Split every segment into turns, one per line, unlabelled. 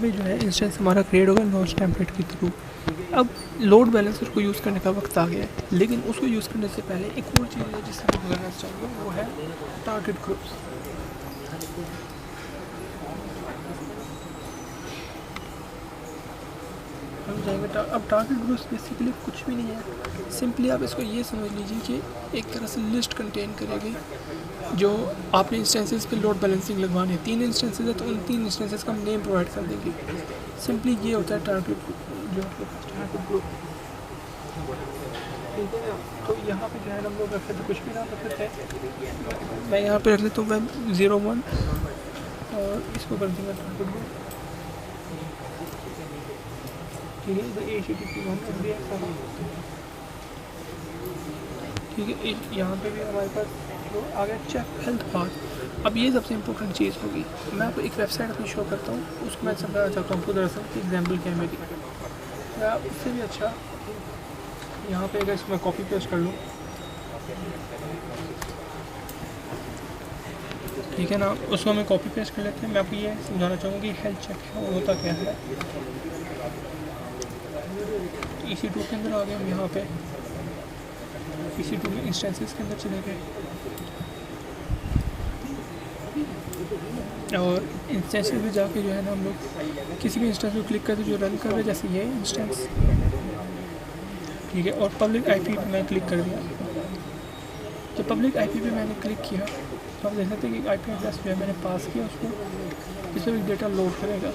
में जो है इंस्टेंस हमारा क्रिएट होगा लॉन्च टेम्पलेट के थ्रू। अब लोड बैलेंसर को यूज़ करने का वक्त आ गया है, लेकिन उसको यूज़ करने से पहले एक और चीज़ है जिससे मैं गुजरना चाहूँगा, वो है टारगेट ग्रुप्स। हम जाएंगे अब टारगेट ग्रुप्स बेसिकली कुछ भी नहीं है, सिंपली आप इसको ये समझ लीजिए कि एक तरह से लिस्ट कंटेन करेगी जो आपने इंस्टेंसेस पे लोड बैलेंसिंग लगवाने हैं। 3 इंस्टेंसेस है तो उन 3 इंस्टेंसेस का हम नेम प्रोवाइड कर देंगे। सिंपली ये होता है टारगेट जो टारगेट ग्रुप, ठीक है। तो यहाँ पे जो है हम लोग रख सकते कुछ भी नाम रख सकते हैं। मैं यहाँ पे रख लेता हूँ वेब 01 और इसको कर दूँगा टारगेट ग्रुप, ठीक है। इधर HTTP1 कर दिया सारा, ठीक है। यहाँ पे भी हमारे पास तो आ गया चेक हेल्थ पार्ट। अब ये सबसे इम्पोर्टेंट चीज़ होगी। मैं आपको एक वेबसाइट अपनी शो करता हूँ, उसको मैं समझाना चाहता हूँ आपको दरअसल कि एग्जाम्पल क्या है मेरी, या उससे भी अच्छा यहाँ पे अगर इसको मैं कॉपी पेस्ट कर लूँ, ठीक है ना, उसको मैं कॉपी पेस्ट कर लेते हैं। मैं आपको ये समझाना चाहूँगा कि हेल्थ चेक है वो होता क्या है। EC2 के अंदर आ गए हम, यहाँ पे EC2 में इंस्टेंसेस के अंदर चले गए और इंस्टेंसेस में जाके जो है ना हम लोग किसी भी इंस्टेंस को क्लिक करते जो रन कर रहे हैं, जैसे ये इंस्टेंस, ठीक है। और पब्लिक IP पे मैं क्लिक कर दिया। जब पब्लिक IP पे मैंने क्लिक किया तो आप देख सकते हैं कि IP एड्रेस जो है मैंने पास किया उसको, इसमें भी डेटा लोड करेगा।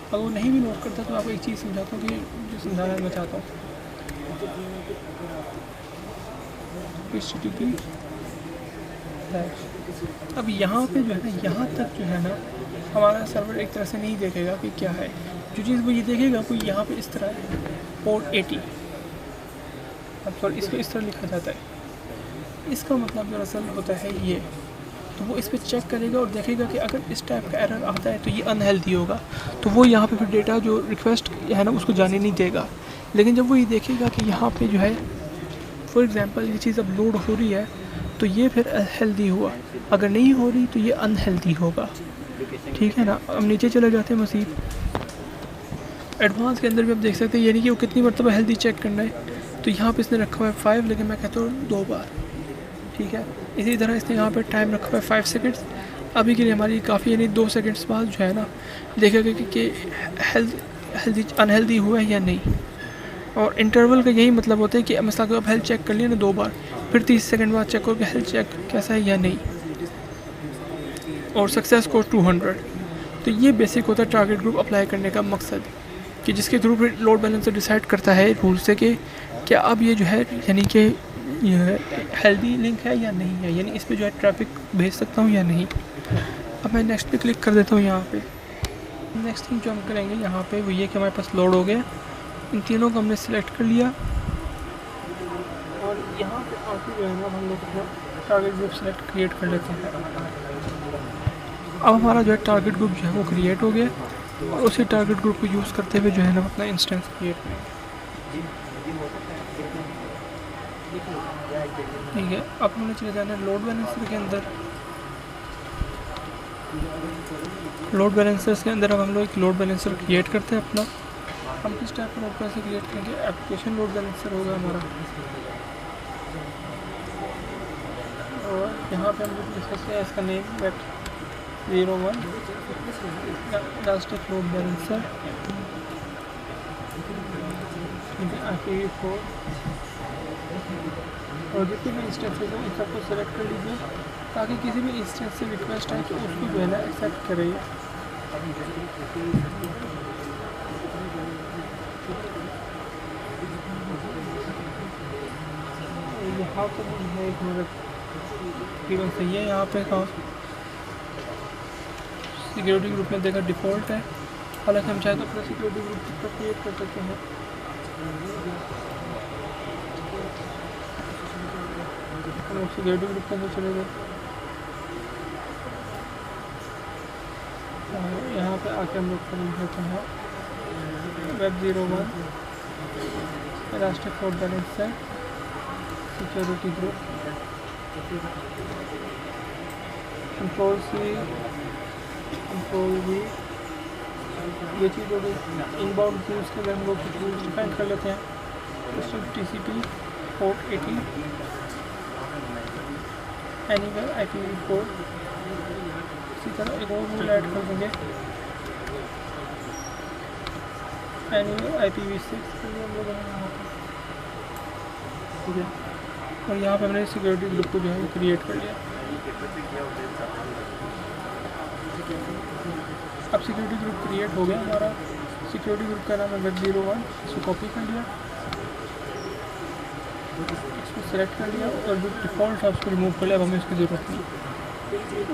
अगर वो नहीं भी लोड करता तो आपको एक चीज़ समझाता हूँ कि जो समझाना मैं चाहता हूँ, HTTP। अब यहाँ पे जो है ना, यहाँ तक जो है ना हमारा सर्वर एक तरह से नहीं देखेगा कि क्या है। जो चीज़ वो ये देखेगा वो यहाँ पे इस तरह है, पोर्ट 80, अब सॉरी इसको इस तरह लिखा जाता है। इसका मतलब दरअसल होता है ये, तो वो इस पर चेक करेगा और देखेगा कि अगर इस टाइप का एरर आता है तो ये अनहेल्दी होगा, तो वो यहाँ पे फिर डेटा जो रिक्वेस्ट है ना उसको जाने नहीं देगा। लेकिन जब वो ये देखेगा कि यहाँ पे जो है फॉर एग्जांपल ये चीज़ अब लोड हो रही है तो ये फिर हेल्दी हुआ, अगर नहीं हो रही तो ये अनहेल्दी होगा, ठीक है ना। अब नीचे चले जाते हैं मज़ीद एडवांस के अंदर भी आप देख सकते हैं, यानी कि वो कितनी मरतबा हेल्दी चेक करना है। तो यहाँ पे इसने रखा हुआ है 5, लेकिन मैं कहता हूँ 2 बार, ठीक है। इसी तरह इसने यहाँ पे टाइम रखा हुआ है 5 सेकेंड्स। अभी के लिए हमारी काफ़ी, यानी 2 सेकेंड्स बाद जो है ना देखेगा कि हेल्दी अनहेल्दी हुआ है या नहीं। और इंटरवल का यही मतलब होता है कि मसला को आप हेल्थ चेक कर लिया ना 2 बार, फिर 30 सेकंड बाद चेक करो कि हेल्थ चेक कैसा है या नहीं, और सक्सेस को 200। तो ये बेसिक होता है टारगेट ग्रुप अप्लाई करने का मकसद, कि जिसके थ्रू फिर लोड बैलेंसर डिसाइड करता है रूल से कि क्या अब ये जो है यानी कि ये हेल्दी लिंक है या नहीं है, यानी इस पर जो है ट्रैफिक भेज सकता हूँ या नहीं। अब मैं नेक्स्ट पे क्लिक कर देता हूँ। यहाँ पे नेक्स्ट थिंग जो हम करेंगे यहाँ पे वो ये कि हमारे पास लोड हो गया, इन तीनों को हमने सिलेक्ट कर लिया और यहाँ पे आके जो है ना हम लोग अपना टारगेट ग्रुप सेलेक्ट क्रिएट कर लेते हैं। अब हमारा जो है टारगेट ग्रुप जो है वो क्रिएट हो गया और उसी टारगेट ग्रुप को यूज़ करते हुए जो है ना अपना इंस्टेंस क्रिएट करेंगे, ठीक है। अब हमने चले जाना है लोड बैलेंसर के अंदर। लोड बैलेंसर्स के अंदर अब हम लोग एक लोड बैलेंसर क्रिएट करते हैं अपना। हम किस टाइप का लोड बैलेंसर क्रिएट करेंगे, एप्लीकेशन लोड बैलेंसर होगा हमारा, और यहाँ पे हम लोग लिख सकते हैं इसका name web 01 elastic load balancer, IPv4, और जितने भी इंस्टेंसेस हैं इन सबको सेलेक्ट कर लीजिए ताकि किसी भी इंस्टेंस से रिक्वेस्ट आए तो उसको जो है ना एक्सेप्ट करें। यहाँ पर है एक मतलब तकरीबन सही है। यहाँ पे सिक्योरिटी ग्रुप में देखा डिफ़ॉल्ट है, हालांकि हम चाहे तो अपना सिक्योरिटी ग्रुप क्रिएट कर सकते हैं। हम लोग सिक्योरिटी ग्रुप के अंदर चले गए, यहाँ पे आके हम लोग कर लेते हैं web 01 elastic load balancer security group, control C, control V, ये चीज़ हो गई। इनबाउंड क्यूज़ के अंदर हम लोग कुछ रूल्स डिफाइन कर लेते हैं। System TCP port 80 anywhere IPv4। इसी तरह एक और रूल ऐड कर देंगे, एनीवेयर IPv6 के लिए हम लोग यहाँ पर, ठीक है। और यहाँ पे हमने सिक्योरिटी ग्रुप को जो है वो क्रिएट कर लिया। अब सिक्योरिटी ग्रुप क्रिएट हो गया हमारा। सिक्योरिटी ग्रुप का नाम है Web01। इसको कॉपी कर लिया, इसको सेलेक्ट कर लिया और जो डिफ़ॉल्ट है उसको रिमूव कर लिया। अब हमें इसकी ज़रूरत नहीं।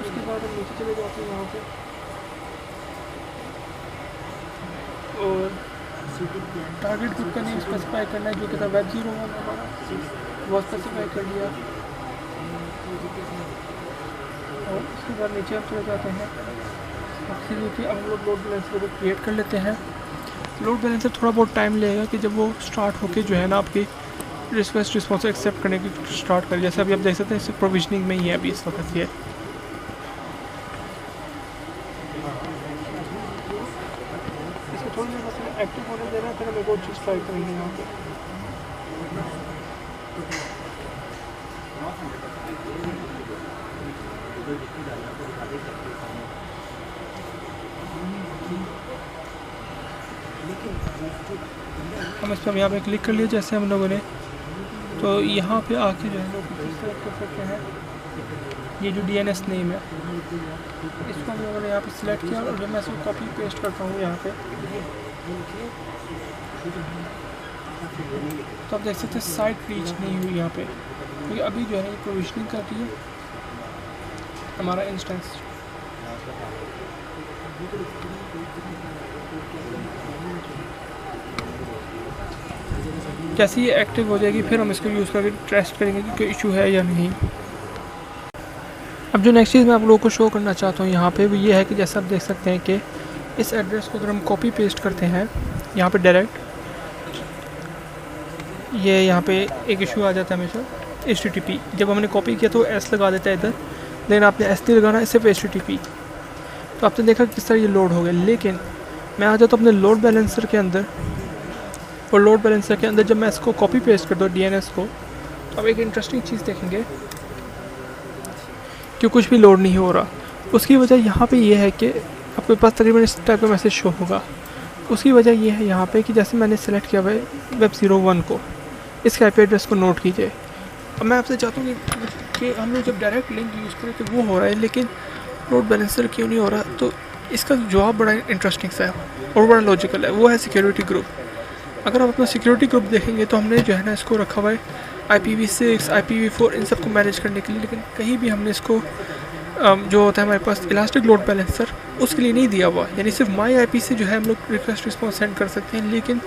उसके बाद हम नीचे चले जाते हैं यहाँ पे और टारगेट ग्रुप का नेम स्पेसिफाई करना है जो कि था Web01 हमारा, वो स्पेसिफाई कर लिया। और उसके बाद नीचे हम चले जाते हैं। अब हम लोग लोड बैलेंसर को क्रिएट कर लेते हैं। लोड बैलेंसर थोड़ा बहुत टाइम लगेगा कि जब वो स्टार्ट होके जो है ना आपकी रिक्वेस्ट रिस्पॉन्स एक्सेप्ट करने की स्टार्ट कर। जैसे अभी आप देख सकते हैं इस प्रोविजनिंग में ही है अभी इस वक्त ये। इसको थोड़ी देर बस एक्टिव होने देना, फिर हम एक और चीज़ ट्राई करेंगे यहाँ पे। हम इस पर यहाँ पे क्लिक कर लिए जैसे हम लोगों ने, तो यहाँ पे आके जो है लोग सेलेक्ट कर सकते हैं। ये जो DNS नेम है इसको हम लोगों ने यहाँ पे सिलेक्ट किया और जब मैं इसको कॉपी पेस्ट करता हूँ यहाँ पे, तो आप देख सकते हैं साइट रीच नहीं हुई यहाँ पे, क्योंकि अभी जो है ये प्रोविजनिंग कर रही है हमारा इंस्टेंस। जैसे ये एक्टिव हो जाएगी फिर हम इसको यूज़ करके टेस्ट करेंगे कि कोई इशू है या नहीं। अब जो नेक्स्ट चीज़ मैं आप लोगों को शो करना चाहता हूँ यहाँ पे वो ये है कि जैसे आप देख सकते हैं कि इस एड्रेस को अगर हम कॉपी पेस्ट करते हैं यहाँ पे डायरेक्ट, ये यहाँ पे एक इशू आ जाता है हमेशा HTTP। जब हमने कॉपी किया तो S लगा देता है इधर, लेकिन आपने S नहीं लगाना है, सिर्फ HTTP। तो आपने देखा किस तरह ये लोड हो गया। लेकिन मैं आ जाता हूँ अपने लोड बैलेंसर के अंदर, और लोड बैलेंसर के अंदर जब मैं इसको कॉपी पेस्ट कर दूँ DNS को, तो अब एक इंटरेस्टिंग चीज़ देखेंगे कि कुछ भी लोड नहीं हो रहा। उसकी वजह यहाँ पे ये है कि आपके पास तकरीबन इस टाइप का मैसेज शो होगा। उसकी वजह ये है यहाँ पे कि जैसे मैंने सेलेक्ट किया हुआ है Web01 को, इसके IP एड्रेस को नोट कीजिए। अब मैं आपसे चाहता हूँ कि हम लोग जब डायरेक्ट लिंक यूज़ करें तो वो हो रहा है, लेकिन लोड बैलेंसर क्यों नहीं हो रहा। तो इसका जवाब बड़ा इंटरेस्टिंग सा है और बड़ा लॉजिकल है, वो है सिक्योरिटी ग्रुप। अगर आप अपना सिक्योरिटी ग्रुप देखेंगे तो हमने जो है ना इसको रखा हुआ है IPv6 IPv4 इन सब को मैनेज करने के लिए, लेकिन कहीं भी हमने इसको जो होता है हमारे पास इलास्टिक लोड बैलेंसर उसके लिए नहीं दिया हुआ। यानी सिर्फ माई IP से जो है हम लोग रिक्वेस्ट रिस्पॉन्स सेंड कर सकते हैं, लेकिन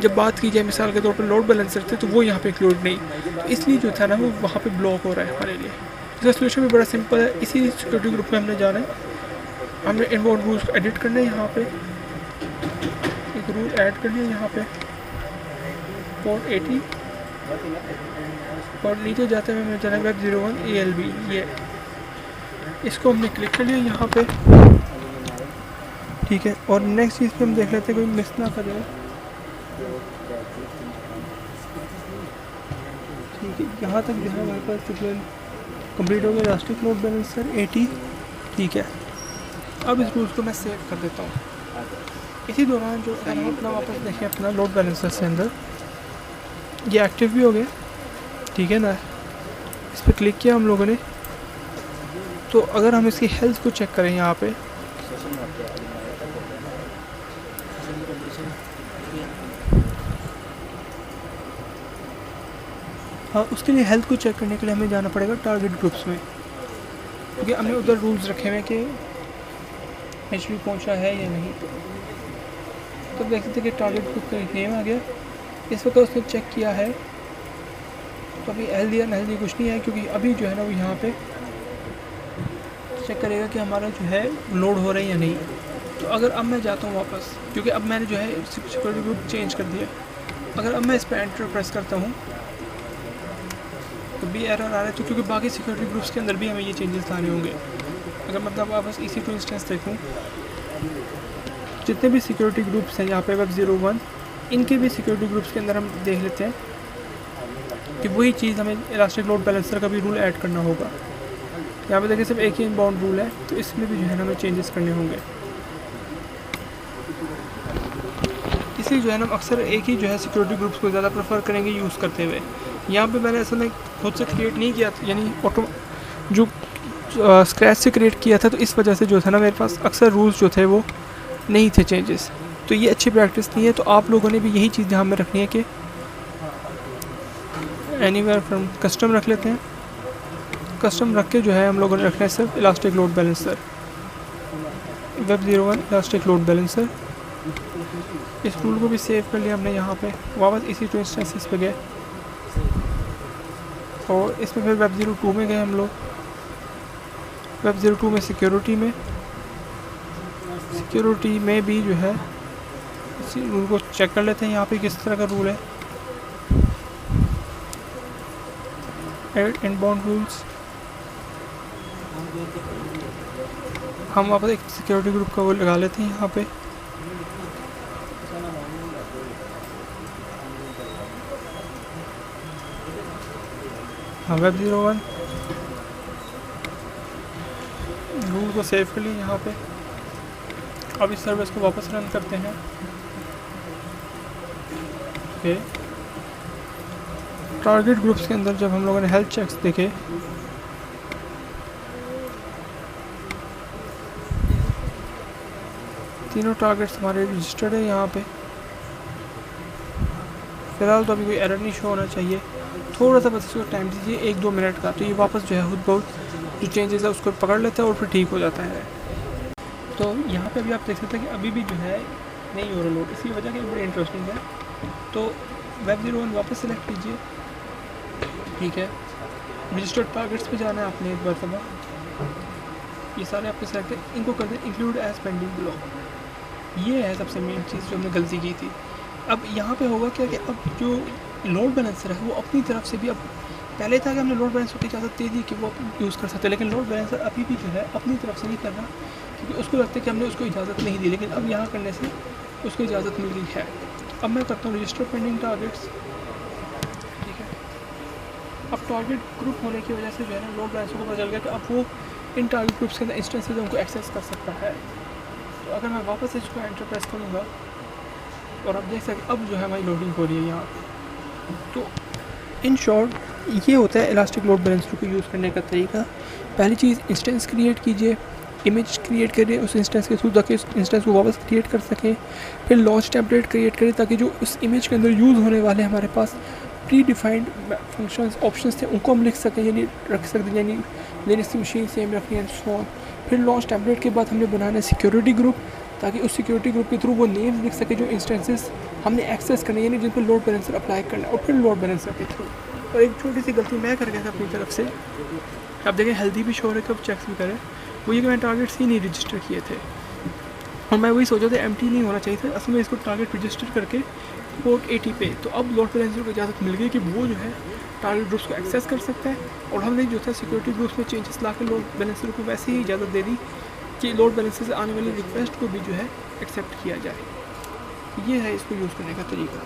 जब बात की जाए मिसाल के तौर पर लोड बैलेंसर थे तो वो यहाँ पे इंक्लूड नहीं, तो इसलिए जो था ना वो वहाँ पे ब्लॉक हो रहा है हमारे लिए। इसका सोल्यूशन भी बड़ा सिंपल है। इसी सिक्योरिटी ग्रुप में हमने जाना है, हमने इनबाउंड रूल्स को एडिट करना है। यहाँ पे एक रूल ऐड कर लिया यहाँ पे पोर्ट 80, और नीचे जाते हुए हमें जाना Web01 ALB, ये इसको हमने क्लिक कर लिया यहाँ पे, ठीक है। और नेक्स्ट चीज़ पे हम देख लेते हैं कोई मिस ना करें, ठीक है। यहाँ तक जो है हमारे पास ट्यूटोरियल कंप्लीट हो गया, इलास्टिक लोड बैलेंसर 80, ठीक है। अब इस रूल्स को मैं सेव कर देता हूँ। इसी दौरान जो है हम अपना वापस देखें अपना लोड बैलेंसर से अंदर, ये एक्टिव भी हो गया, ठीक है ना। इस पर क्लिक किया हम लोगों ने, तो अगर हम इसकी हेल्थ को चेक करें यहाँ पे, हाँ, उसके लिए हेल्थ को चेक करने के लिए हमें जाना पड़ेगा टारगेट ग्रुप्स में, क्योंकि हमने उधर रूल्स रखे हुए हैं कि HP पहुँचा है या नहीं। तो देख सकते कि टारगेट ग्रुप का नेम आ गया। इस वक्त उसने चेक किया है तो अभी हेल्दी या अनहेल्दी कुछ नहीं है, क्योंकि अभी जो है ना वो यहाँ पे चेक करेगा कि हमारा जो है लोड हो रहा है या नहीं। तो अगर अब मैं जाता हूँ वापस, क्योंकि अब मैंने जो है सिक्योरिटी ग्रुप चेंज कर दिया, अगर अब मैं इस पर एंटर प्रेस करता हूँ तो भी एरर आ रहा है, तो क्योंकि बाकी सिक्योरिटी ग्रुप्स के अंदर भी हमें ये चेंजेस लाने होंगे। अगर मतलब वापस EC2 इंस्टेंस देखूँ जितने भी सिक्योरिटी ग्रुप्स हैं यहाँ पे वेब 01, इनके भी सिक्योरिटी ग्रुप्स के अंदर हम देख लेते हैं कि वही चीज़ हमें इलास्टिक लोड बैलेंसर का भी रूल ऐड करना होगा। यहाँ पे देखिए सिर्फ एक ही इनबाउंड रूल है, तो इसमें भी जो है ना हमें चेंजेस करने होंगे। इसलिए जो है ना हम अक्सर एक ही जो है सिक्योरिटी ग्रुप्स को ज़्यादा प्रेफर करेंगे यूज़ करते हुए। यहाँ पे मैंने असल में खुद से क्रिएट नहीं किया था, यानी ऑटो जो स्क्रैच से क्रिएट किया था, तो इस वजह से जो था ना मेरे पास अक्सर रूल्स जो थे वो नहीं थे चेंजेस। तो ये अच्छी प्रैक्टिस नहीं है, तो आप लोगों ने भी यही चीज़ ध्यान में रखनी है कि एनीवेयर फ्रॉम कस्टम रख लेते हैं। कस्टम रख के जो है हम लोगों ने रखना है सिर्फ elastic load balancer, web 01 elastic load balancer. इस रूल को भी सेव कर लिया हमने। यहाँ पे वापस इसी टू इंस्टेंसेस पे गए और इसमें फिर वेब 02 में गए हम लोग। वेब 02 में सिक्योरिटी में भी जो है इसी रूल को चेक कर लेते हैं यहाँ पे किस तरह का रूल है। एड इनबाउंड रूल्स, हम वापस एक सिक्योरिटी ग्रुप का वो लगा लेते हैं यहाँ पे। हाँ, वेब 01 रूल को सेव कर लिए यहाँ पे। अब इस सर्विस को वापस रन करते हैं। ओके, टारगेट ग्रुप्स के अंदर जब हम लोगों ने हेल्थ चेक्स देखे, तीनों टारगेट्स हमारे रजिस्टर्ड है यहाँ पे। फ़िलहाल तो अभी कोई एरर नहीं शो होना चाहिए। थोड़ा सा बस इसको टाइम दीजिए 1-2 मिनट का, तो ये वापस जो है खुद बहुत जो चेंजेस है उसको पकड़ लेता है और फिर ठीक हो जाता है। तो यहाँ पे अभी आप देख सकते हैं कि अभी भी जो है नहीं हो रहा लोड, इसी वजह से बड़ी इंटरेस्टिंग है। तो वेब 01 वापस सेलेक्ट कीजिए, ठीक है। रजिस्टर्ड टारगेट्स पे जाना है आपने एक बार, ये सारे आपके सेलेक्ट है, इनको कर दें इंक्लूड एज पेंडिंग ब्लॉक। ये है सबसे मेन चीज़ जो हमने गलती की थी। अब यहाँ पे होगा क्या कि अब जो लोड बैलेंसर है वो अपनी तरफ से भी, अब पहले था कि हमने लोड बैलेंसर की इजाज़त दे दी कि वो यूज़ कर सकते हैं, लेकिन लोड बैलेंसर अभी भी जो है अपनी तरफ से नहीं कर रहा, क्योंकि उसको लगता है कि हमने उसको इजाज़त नहीं दी, लेकिन अब यहाँ करने से उसको इजाज़त मिल गई है। अब मैं करता हूँ रजिस्टर पेंडिंग टारगेट्स, ठीक है। अब टारगेट ग्रुप होने की वजह से जो है ना लोड बैलेंसर को पता चल गया कि अब वो इन टारगेट ग्रुप्स के अंदर इंस्टेंसेस उनको एक्सेस कर सकता है। तो अगर मैं वापस इसको एंटर प्रेस करूँगा और आप देख सकते अब जो है हमारी लोडिंग हो रही है यहाँ। तो इन शॉर्ट ये होता है इलास्टिक लोड बैलेंसर को यूज़ करने का तरीका। पहली चीज़ इंस्टेंस क्रिएट कीजिए, इमेज क्रिएट करिए उस इंस्टेंस के थ्रू ताकि उस इंस्टेंस को वापस क्रिएट कर सकें। फिर लॉन्च टेम्पलेट क्रिएट करें ताकि जो उस इमेज के अंदर यूज़ होने वाले हमारे पास प्री डिफाइंड फंक्शंस ऑप्शंस थे उनको हम लिख सकें, यानी रख सकते हैं, यानी लिनक्स की मशीन सेम रखनी है सो। फिर लॉन्च टेम्पलेट के बाद हमने बनाना है सिक्योरिटी ग्रुप ताकि उस सिक्योरिटी ग्रुप के थ्रू वो नेम्स लिख सके जो इंस्टेंसेस हमने एक्सेस करने, यानी जिन पर लोड बैलेंसर अप्लाई करना है, और फिर लोड बैलेंसर के थ्रू। और एक छोटी सी गलती मैं कर गया था अपनी तरफ से, आप देखें हेल्दी भी शो है, कब चेक्स भी करें, वो ये कि मैंने टारगेट्स ही नहीं रजिस्टर किए थे और मैं वही सोचा था एम्प्टी नहीं होना चाहिए था। असल में इसको टारगेट रजिस्टर करके पोर्ट 80 पे, तो अब लोड बैलेंसर को इजाज़त मिल गई कि वो जो है टारगेट ग्रुप्स को एक्सेस कर सकता है। और हमने जो था सिक्योरिटी ग्रुप्स में चेंजेस ला के लोड बैलेंसर को वैसे ही इजाज़त दे दी कि लोड बैलेंसर से आने वाली रिक्वेस्ट को भी जो है एक्सेप्ट किया जाए। ये है इसको यूज़ करने का तरीका।